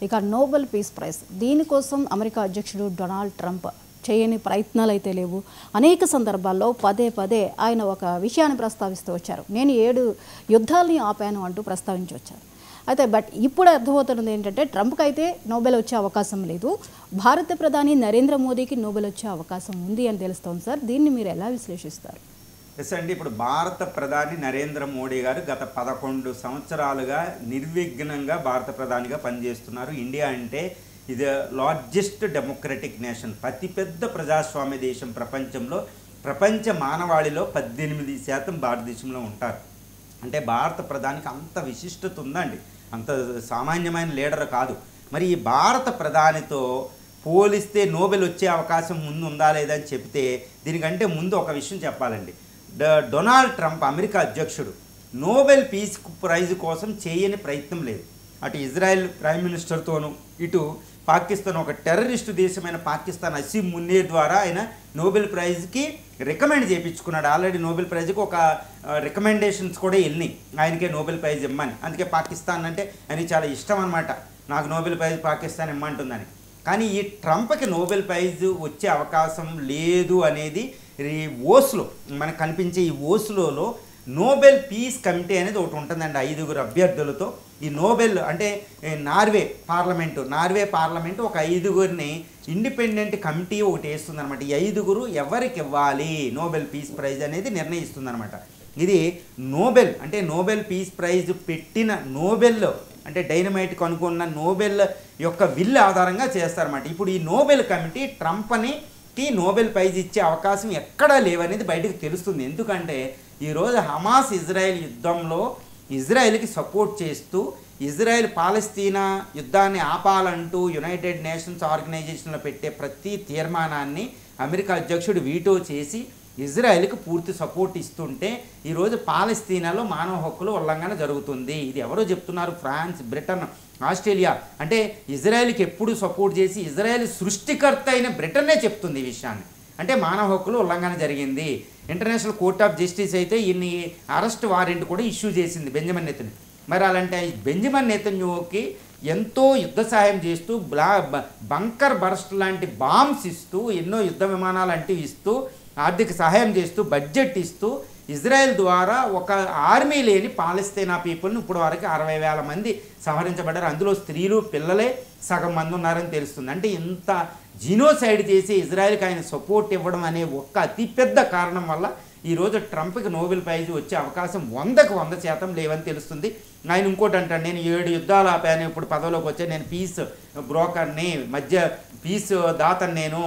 ఇక Nobel peace prize దీనికోసం America అధ్యక్షుడు డొనాల్డ్ ట్రంప్ చేయని ప్రయత్నాలు అయితే లేవు. అనేక సందర్భాల్లో పదే పదే ఆయన ఒక విషయాన్ని ప్రస్తావిస్తూ వచ్చారు. నేను 7 యుద్ధాలని ఆపాను అంటూ ప్రస్తావించి వచ్చారు. అయితే ఇప్పుడు అర్థమవుతున్నది ఏంటంటే ట్రంప్కి అయితే నోబెల్ వచ్చే అవకాశం లేదు, భారత ప్రధాని నరేంద్ర మోదీకి నోబెల్ వచ్చే అవకాశం ఉంది అని తెలుస్తోంది. సార్, దీన్ని మీరు ఎలా విశ్లేషిస్తారు? ఎస్ అండి, ఇప్పుడు భారత ప్రధాని నరేంద్ర మోడీ గారు గత 11 సంవత్సరాలుగా నిర్విఘ్నంగా భారత ప్రధానిగా పనిచేస్తున్నారు. ఇండియా అంటే ఇది లార్జెస్ట్ డెమోక్రటిక్ నేషన్, అతిపెద్ద ప్రజాస్వామ్య దేశం ప్రపంచంలో. ప్రపంచ మానవాళిలో 18% భారతదేశంలో ఉంటారు. అంటే భారత ప్రధానికి అంత విశిష్టత ఉందండి, అంత సామాన్యమైన లీడర్ కాదు. మరి ఈ భారత ప్రధానితో పోలిస్తే నోబెల్ వచ్చే అవకాశం ముందు ఉందా లేదని చెప్తే దీనికంటే ముందు ఒక విషయం చెప్పాలండి. డొనాల్డ్ ట్రంప్ అమెరికా అధ్యక్షుడు నోబెల్ పీస్ ప్రైజ్ కోసం చేయని ప్రయత్నం లేదు. అటు ఇజ్రాయెల్ ప్రైమ్ మినిస్టర్తోనూ, ఇటు పాకిస్తాన్, ఒక టెర్రరిస్టు దేశమైన పాకిస్తాన్ అసీం మునీర్ ద్వారా ఆయన నోబెల్ ప్రైజ్కి రికమెండ్ చేయించుకున్నాడు. ఆల్రెడీ నోబెల్ ప్రైజ్కి ఒక రికమెండేషన్స్ కూడా వెళ్ళినాయి ఆయనకే నోబెల్ ప్రైజ్ ఇమ్మని. అందుకే పాకిస్తాన్ అంటే ఆయనకి చాలా ఇష్టం అనమాట, నాకు నోబెల్ ప్రైజ్ పాకిస్తాన్ ఇమ్మంటుందని. కానీ ఈ ట్రంప్కి నోబెల్ ప్రైజ్ వచ్చే అవకాశం లేదు అనేది ఈ ఓస్లో మనకు కనిపించే ఈ ఓస్లోలో నోబెల్ పీస్ కమిటీ అనేది ఒకటి ఉంటుందండి 5 అభ్యర్థులతో. ఈ నోబెల్ అంటే నార్వే పార్లమెంటు ఒక 5 ఇండిపెండెంట్ కమిటీ ఒకటి వేస్తుంది అనమాట. ఈ 5 ఎవరికి ఇవ్వాలి నోబెల్ పీస్ ప్రైజ్ అనేది నిర్ణయిస్తుంది అనమాట. ఇది నోబెల్ అంటే నోబెల్ పీస్ ప్రైజ్ పెట్టిన నోబెల్ అంటే డైనమైట్ కనుక్కున్న నోబెల్ యొక్క విల్ ఆధారంగా చేస్తారన్నమాట. ఇప్పుడు ఈ నోబెల్ కమిటీ ట్రంప్కి నోబెల్ ప్రైజ్ ఇచ్చే అవకాశం ఎక్కడా లేవనేది బయటకు తెలుస్తుంది. ఎందుకంటే ఈరోజు హమాస్ ఇజ్రాయెల్ యుద్ధంలో ఇజ్రాయెల్కి సపోర్ట్ చేస్తూ ఇజ్రాయెల్ పాలస్తీనా యుద్ధాన్ని ఆపాలంటూ యునైటెడ్ నేషన్స్ ఆర్గనైజేషన్లో పెట్టే ప్రతి తీర్మానాన్ని అమెరికా అధ్యక్షుడు వీటో చేసి ఇజ్రాయెల్కి పూర్తి సపోర్ట్ ఇస్తుంటే ఈరోజు పాలస్తీనాలో మానవ హక్కుల ఉల్లంఘన జరుగుతుంది. ఇది ఎవరో చెప్తున్నారు? France, Britain, Australia. అంటే ఇజ్రాయెల్కి ఎప్పుడు సపోర్ట్ చేసి ఇజ్రాయెల్ సృష్టికర్త అయిన బ్రిటన్నే చెప్తుంది ఈ విషయాన్ని. అంటే మానవ హక్కులు ఉల్లంఘన జరిగింది. ఇంటర్నేషనల్ కోర్ట్ ఆఫ్ జస్టిస్ అయితే ఈయన్ని అరెస్ట్ వారెంట్ కూడా ఇష్యూ చేసింది బెంజమిన్ నెతన్యాహు. మరి అలాంటి బెంజమిన్ నెతన్యాహుకి ఎంతో యుద్ధ సహాయం చేస్తూ బంకర్ బరస్ట్ లాంటి బాంబ్స్ ఇస్తూ, ఎన్నో యుద్ధ విమానాలు లాంటివి ఇస్తూ, ఆర్థిక సహాయం చేస్తూ, బడ్జెట్ ఇస్తూ ఇజ్రాయెల్ ద్వారా ఒక ఆర్మీ లేని పాలస్తీనా పీపుల్ని ఇప్పుడు వరకు 60,000 మంది సంహరించబడ్డారు. అందులో స్త్రీలు, పిల్లలే సగం మంది ఉన్నారని తెలుస్తుంది. అంటే ఇంత జీనోసైడ్ చేసి ఇజ్రాయెల్కి ఆయన సపోర్ట్ ఇవ్వడం అనే ఒక్క అతిపెద్ద కారణం వల్ల ఈరోజు ట్రంప్కి నోబెల్ ప్రైజ్ వచ్చే అవకాశం 100% లేవని తెలుస్తుంది. ఆయన ఇంకోటి అంటాడు, నేను 7 యుద్ధాలు ఆపాను, ఇప్పుడు పదవిలోకి వచ్చాను, నేను పీస్ బ్రోకర్ని, మధ్య పీస్ దాతని, నేను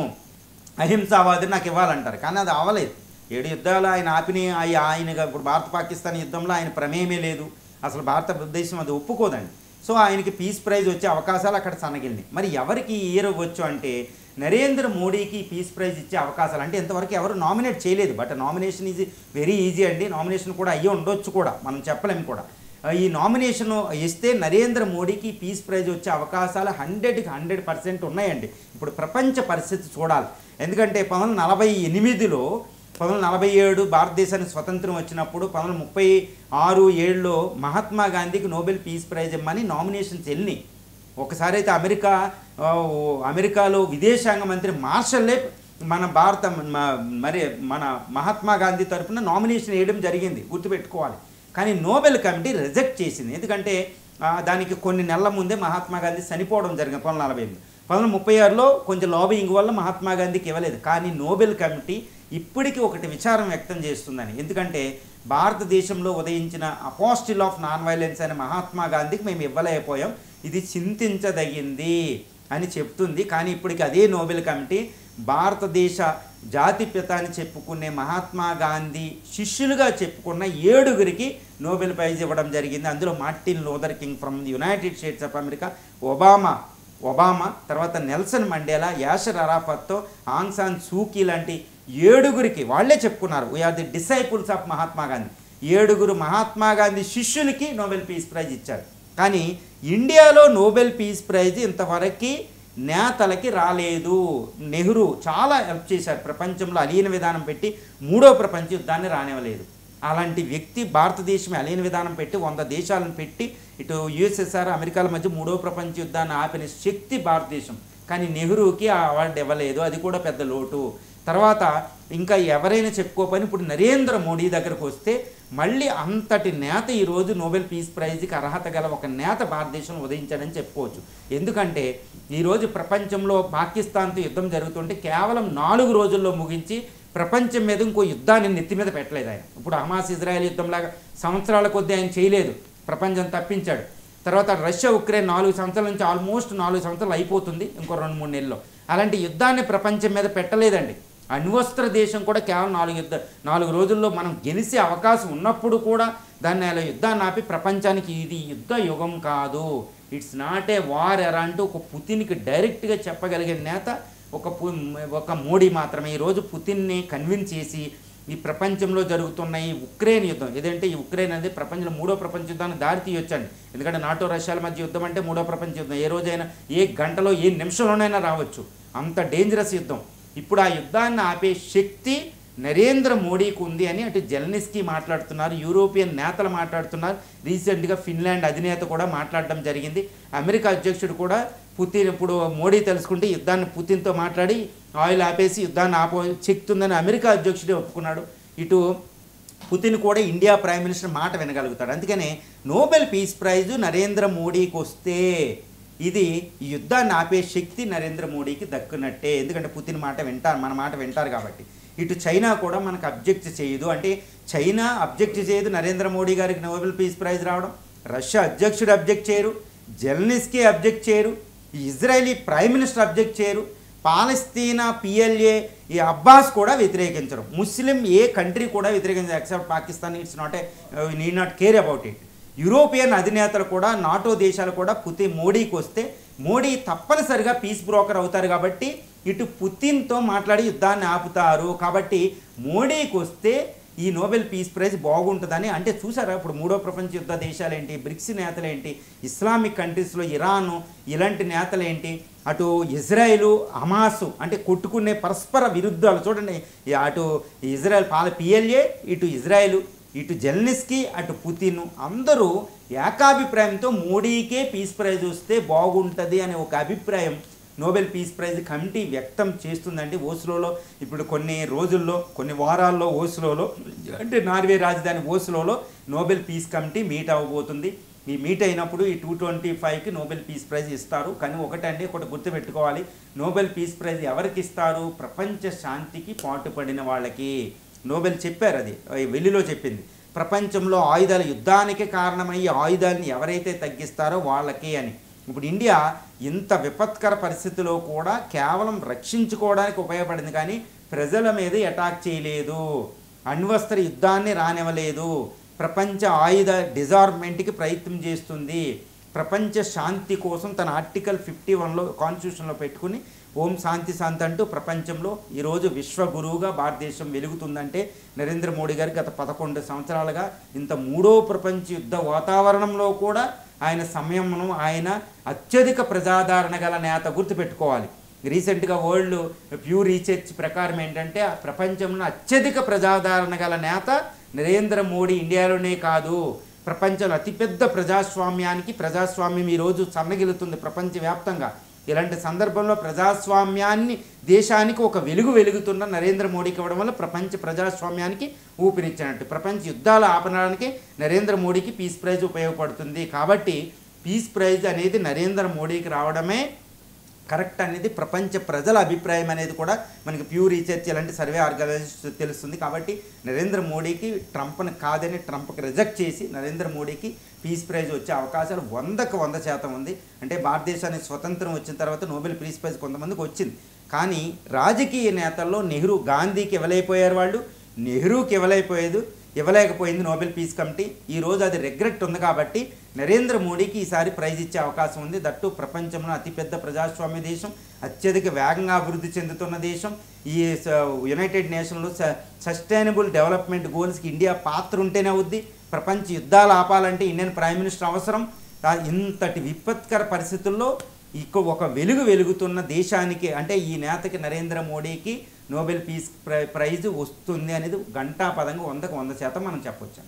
అహింసావాదిని, నాకు ఇవ్వాలంటారు. కానీ అది అవ్వలేదు. 7 యుద్ధాలు ఆయన ఆయనగా ఇప్పుడు భారత పాకిస్తాన్ యుద్ధంలో ఆయన ప్రమేయమే లేదు. అసలు భారతదేశం అది ఒప్పుకోదండి. సో ఆయనకి పీస్ ప్రైజ్ వచ్చే అవకాశాలు అక్కడ సన్నగిలినాయి. మరి ఎవరికి ఇవ్వచ్చు అంటే నరేంద్ర మోడీకి పీస్ ప్రైజ్ ఇచ్చే అవకాశాలు అంటే ఇంతవరకు ఎవరు నామినేట్ చేయలేదు. But nomination easy, very easy అండి. నామినేషన్ కూడా అయ్యి ఉండొచ్చు కూడా, మనం చెప్పలేము కూడా. ఈ నామినేషన్ ఇస్తే నరేంద్ర మోడీకి పీస్ ప్రైజ్ వచ్చే అవకాశాలు 100కి 100% ఉన్నాయండి. ఇప్పుడు ప్రపంచ పరిస్థితి చూడాలి. ఎందుకంటే 1948లో 1947 భారతదేశానికి స్వతంత్రం వచ్చినప్పుడు 1936-7లో మహాత్మా గాంధీకి నోబెల్ పీస్ ప్రైజ్ ఇమ్మని నామినేషన్స్ వెళ్ళినాయి. ఒకసారి అయితే అమెరికాలో విదేశాంగ మంత్రి మార్షల్లే మన మహాత్మా గాంధీ తరఫున నామినేషన్ వేయడం జరిగింది, గుర్తుపెట్టుకోవాలి. కానీ నోబెల్ కమిటీ రిజెక్ట్ చేసింది. ఎందుకంటే దానికి కొన్ని నెలల ముందే మహాత్మా గాంధీ చనిపోవడం జరిగింది 1948. 1936లో కొంచెం లాబింగ్ వల్ల మహాత్మా గాంధీకి ఇవ్వలేదు. కానీ నోబెల్ కమిటీ ఇప్పటికీ ఒకటి విచారం వ్యక్తం చేస్తుందని. ఎందుకంటే భారతదేశంలో ఉదయించిన అపోస్టిల్ ఆఫ్ నాన్ వైలెన్స్ అనే మహాత్మా గాంధీకి మేము ఇవ్వలేకపోయాం, ఇది చింతించదగింది అని చెప్తుంది. కానీ ఇప్పటికి అదే నోబెల్ కమిటీ భారతదేశ జాతిపిత అని చెప్పుకునే మహాత్మా గాంధీ శిష్యులుగా చెప్పుకున్న 7 నోబెల్ ప్రైజ్ ఇవ్వడం జరిగింది. అందులో Martin Luther King from the United States of America, Obama, తర్వాత నెల్సన్ మండేలా, యాషర్ అరాఫత్తో, ఆంగ్ సాన్ సూకీ లాంటి 7 వాళ్ళే చెప్పుకున్నారు we are the disciples of Mahatma Gandhi. 7 Mahatma Gandhi శిష్యులకి నోబెల్ పీస్ ప్రైజ్ ఇచ్చారు. కానీ ఇండియాలో నోబెల్ పీస్ ప్రైజ్ ఇంతవరకు నేతలకి రాలేదు. నెహ్రూ చాలా హెల్ప్ చేశారు, ప్రపంచంలో అలీన విధానం పెట్టి 3వ ప్రపంచ యుద్ధాన్ని రానివ్వలేదు. అలాంటి వ్యక్తి భారతదేశం అలైన విధానం పెట్టి 100 దేశాలను పెట్టి ఇటు యుఎస్ఎస్ఆర్ అమెరికాల మధ్య 3వ ప్రపంచ యుద్ధాన్ని ఆపిన శక్తి భారతదేశం. కానీ నెహ్రూకి ఆ అవార్డు ఇవ్వలేదు, అది కూడా పెద్ద లోటు. తర్వాత ఇంకా ఎవరైనా చెప్పుకోపని ఇప్పుడు నరేంద్ర మోడీ దగ్గరకు వస్తే మళ్ళీ అంతటి నేత ఈరోజు నోబెల్ పీస్ ప్రైజ్కి అర్హత గల ఒక నేత భారతదేశంలో ఉదయించాడని చెప్పుకోవచ్చు. ఎందుకంటే ఈరోజు ప్రపంచంలో పాకిస్తాన్తో యుద్ధం జరుగుతుంటే కేవలం 4 రోజుల్లో ముగించి ప్రపంచం మీద ఇంకో యుద్ధాన్ని నెత్తి మీద పెట్టలేదు ఆయన. ఇప్పుడు హమాస్ ఇజ్రాయెల్ యుద్ధంలాగా సంవత్సరాల కొద్దీ ఆయన చేయలేదు, ప్రపంచం తప్పించాడు. తర్వాత రష్యా ఉక్రెయిన్ 4 సంవత్సరాల నుంచి ఆల్మోస్ట్ 4 సంవత్సరాలు అయిపోతుంది, ఇంకో 2-3 నెలల్లో. అలాంటి యుద్ధాన్ని ప్రపంచం మీద పెట్టలేదండి. అణ్వస్త్ర దేశం కూడా కేవలం 4 రోజుల్లో మనం గెలిచే అవకాశం ఉన్నప్పుడు కూడా దాన్ని అలా యుద్ధాన్ని ఆపి ప్రపంచానికి ఇది యుద్ధ యుగం కాదు, ఇట్స్ నాట్ ఏ వార్ ఎరా అంటూ ఒక పుతిన్కి డైరెక్ట్గా చెప్పగలిగిన నేత ఒక మోడీ మాత్రమే. ఈరోజు పుతిన్ని కన్విన్స్ చేసి ఈ ప్రపంచంలో జరుగుతున్న ఈ ఉక్రెయిన్ యుద్ధం ఏదంటే ఈ ఉక్రెయిన్ అనేది ప్రపంచంలో 3వ ప్రపంచ యుద్ధాన్ని దారి తీయొచ్చండి. ఎందుకంటే నాటో రష్యాల మధ్య యుద్ధం అంటే 3వ ప్రపంచ యుద్ధం, ఏ రోజైనా ఏ గంటలో ఏ నిమిషంలోనైనా రావచ్చు, అంత డేంజరస్ యుద్ధం. ఇప్పుడు ఆ యుద్ధాన్ని ఆపే శక్తి నరేంద్ర మోడీకి ఉంది అని అటు జెలెన్స్కీ మాట్లాడుతున్నారు, యూరోపియన్ నేతలు మాట్లాడుతున్నారు, రీసెంట్గా ఫిన్లాండ్ అధినేత కూడా మాట్లాడడం జరిగింది. అమెరికా అధ్యక్షుడు కూడా పుతిన్ ఇప్పుడు మోడీ తెలుసుకుంటే యుద్ధాన్ని పుతిన్తో మాట్లాడి ఆయిల్ ఆపేసి యుద్ధాన్ని శక్తి ఉందని అమెరికా అధ్యక్షుడే ఒప్పుకున్నాడు. ఇటు పుతిన్ కూడా ఇండియా ప్రైమ్ మినిస్టర్ మాట వినగలుగుతాడు. అందుకనే నోబెల్ పీస్ ప్రైజు నరేంద్ర మోడీకి వస్తే ఇది ఈ యుద్ధాన్ని ఆపే శక్తి నరేంద్ర మోడీకి దక్కునట్టే. ఎందుకంటే పుతిన్ మాట వింటారు, మన మాట వింటారు కాబట్టి. ఇటు చైనా కూడా మనకు అబ్జెక్ట్ చేయదు, అంటే చైనా అబ్జెక్ట్ చేయదు నరేంద్ర మోడీ గారికి నోబెల్ పీస్ ప్రైజ్ రావడం, రష్యా అధ్యక్షుడు అబ్జెక్ట్ చేయరు, జెలెన్స్కీ అబ్జెక్ట్ చేయరు, ఇజ్రాయలీ ప్రైమ్ మినిస్టర్ అబ్జెక్ట్ చేయరు, పాలస్తీనా PLA ఈ అబ్బాస్ కూడా వ్యతిరేకించరు, ముస్లిం ఏ కంట్రీ కూడా వ్యతిరేకించరు except Pakistan. It's not need not care about it. European అధినేతలు కూడా నాటో దేశాలు కూడా మోడీకి వస్తే మోడీ తప్పనిసరిగా పీస్ బ్రోకర్ అవుతారు కాబట్టి ఇటు పుతిన్తో మాట్లాడి యుద్ధాన్ని ఆపుతారు. కాబట్టి మోడీకి వస్తే ఈ నోబెల్ పీస్ ప్రైజ్ బాగుంటుందని. అంటే చూసారా ఇప్పుడు 3వ ప్రపంచ యుద్ధ దేశాలేంటి, బ్రిక్స్ నేతలేంటి, ఇస్లామిక్ కంట్రీస్లో ఇరాను ఇలాంటి నేతలేంటి, అటు ఇజ్రాయెలు హమాసు అంటే కొట్టుకునే పరస్పర విరుద్ధాలు చూడండి. అటు ఇజ్రాయెల్ PLA, ఇటు ఇజ్రాయెలు, ఇటు జెలెన్స్కీ, అటు పుతిన్ అందరూ ఏకాభిప్రాయంతో మోడీకే పీస్ ప్రైజ్ వస్తే బాగుంటుంది అనే ఒక అభిప్రాయం నోబెల్ పీస్ ప్రైజ్ కమిటీ వ్యక్తం చేస్తుందండి. ఓస్లోలో ఇప్పుడు కొన్ని వారాల్లో ఓస్లోలో అంటే నార్వే రాజధాని ఓస్లోలో నోబెల్ పీస్ కమిటీ మీట్ అవ్వబోతుంది. ఈ మీట్ అయినప్పుడు ఈ 2025కి నోబెల్ పీస్ ప్రైజ్ ఇస్తారు. కానీ ఒకటి గుర్తుపెట్టుకోవాలి, నోబెల్ పీస్ ప్రైజ్ ఎవరికి ఇస్తారు? ప్రపంచ శాంతికి పాటుపడిన వాళ్ళకి. నోబెల్ చెప్పారు, అది వెల్లిలో చెప్పింది, ప్రపంచంలో ఆయుధాల యుద్ధానికి కారణమయ్యే ఆయుధాలని ఎవరైతే తగ్గిస్తారో వాళ్ళకి అని. ఇప్పుడు ఇండియా ఇంత విపత్కర పరిస్థితిలో కూడా కేవలం రక్షించుకోవడానికి ఉపయోగపడింది, కానీ ప్రజల మీద అటాక్ చేయలేదు, అణ్వస్త్ర యుద్ధాన్ని రానివ్వలేదు, ప్రపంచ ఆయుధ డిజార్మెంట్కి ప్రయత్నం చేస్తుంది, ప్రపంచ శాంతి కోసం తన ఆర్టికల్ 51లో కాన్స్టిట్యూషన్లో పెట్టుకుని ఓం శాంతి శాంతి అంటూ ప్రపంచంలో ఈరోజు విశ్వగురువుగా భారతదేశం వెలుగుతుందంటే నరేంద్ర మోడీ గారు గత 11 సంవత్సరాలుగా ఇంత 3వ ప్రపంచ యుద్ధ వాతావరణంలో కూడా ఆయన సంయమనం, ఆయన అత్యధిక ప్రజాదరణ గల నేత. గుర్తుపెట్టుకోవాలి, రీసెంట్గా వరల్డ్ ప్యూ రీసెర్చ్ ప్రకారం ఏంటంటే ప్రపంచంలో అత్యధిక ప్రజాదరణ గల నేత నరేంద్ర మోడీ. ఇండియాలోనే కాదు, ప్రపంచంలో అతిపెద్ద ప్రజాస్వామ్యం ఈరోజు సన్నగిలుతుంది ప్రపంచవ్యాప్తంగా. ఇలాంటి సందర్భంలో ప్రజాస్వామ్యాన్ని దేశానికి ఒక వెలుగుతున్న నరేంద్ర మోడీకి ఇవ్వడం వల్ల ప్రపంచ ప్రజాస్వామ్యానికి ఊపిరిచ్చినట్టు. ప్రపంచ యుద్ధాలు ఆపడానికి నరేంద్ర మోడీకి పీస్ ప్రైజ్ ఉపయోగపడుతుంది. కాబట్టి పీస్ ప్రైజ్ అనేది నరేంద్ర మోడీకి రావడమే కరెక్ట్ అనేది ప్రపంచ ప్రజల అభిప్రాయం అనేది కూడా మనకి ప్యూ రీసెర్చ్ ఇలాంటి సర్వే ఆర్గనైజేషన్ తెలుస్తుంది. కాబట్టి నరేంద్ర మోడీకి ట్రంప్ని కాదని ట్రంప్కి రిజెక్ట్ చేసి నరేంద్ర మోడీకి పీస్ ప్రైజ్ వచ్చే అవకాశాలు 100% ఉంది. అంటే భారతదేశానికి స్వతంత్రం వచ్చిన తర్వాత నోబెల్ పీస్ ప్రైజ్ కొంతమందికి వచ్చింది, కానీ రాజకీయ నేతల్లో నెహ్రూ, గాంధీకి ఇవ్వలేకపోయారు వాళ్ళు, నెహ్రూకి ఇవ్వలేకపోయింది నోబెల్ పీస్ కమిటీ. ఈరోజు అది రిగ్రెట్ ఉంది కాబట్టి నరేంద్ర మోడీకి ఈసారి ప్రైజ్ ఇచ్చే అవకాశం ఉంది. దట్టు ప్రపంచంలో అతిపెద్ద ప్రజాస్వామ్య దేశం, అత్యధిక వేగంగా అభివృద్ధి చెందుతున్న దేశం. ఈ యునైటెడ్ నేషన్లో సస్టైనబుల్ డెవలప్మెంట్ గోల్స్కి ఇండియా పాత్ర ఉంటేనే అవుద్ది. ప్రపంచ యుద్ధాలు ఆపాలంటే ఇండియన్ ప్రైమ్ మినిస్టర్ అవసరం. ఇంతటి విపత్కర పరిస్థితుల్లో ఒక వెలుగుతున్న దేశానికి అంటే ఈ నేతకి నరేంద్ర మోడీకి నోబెల్ పీస్ ప్రైజ్ వస్తుంది అనేది ఘంటాపదంగా 100% మనం చెప్పొచ్చు.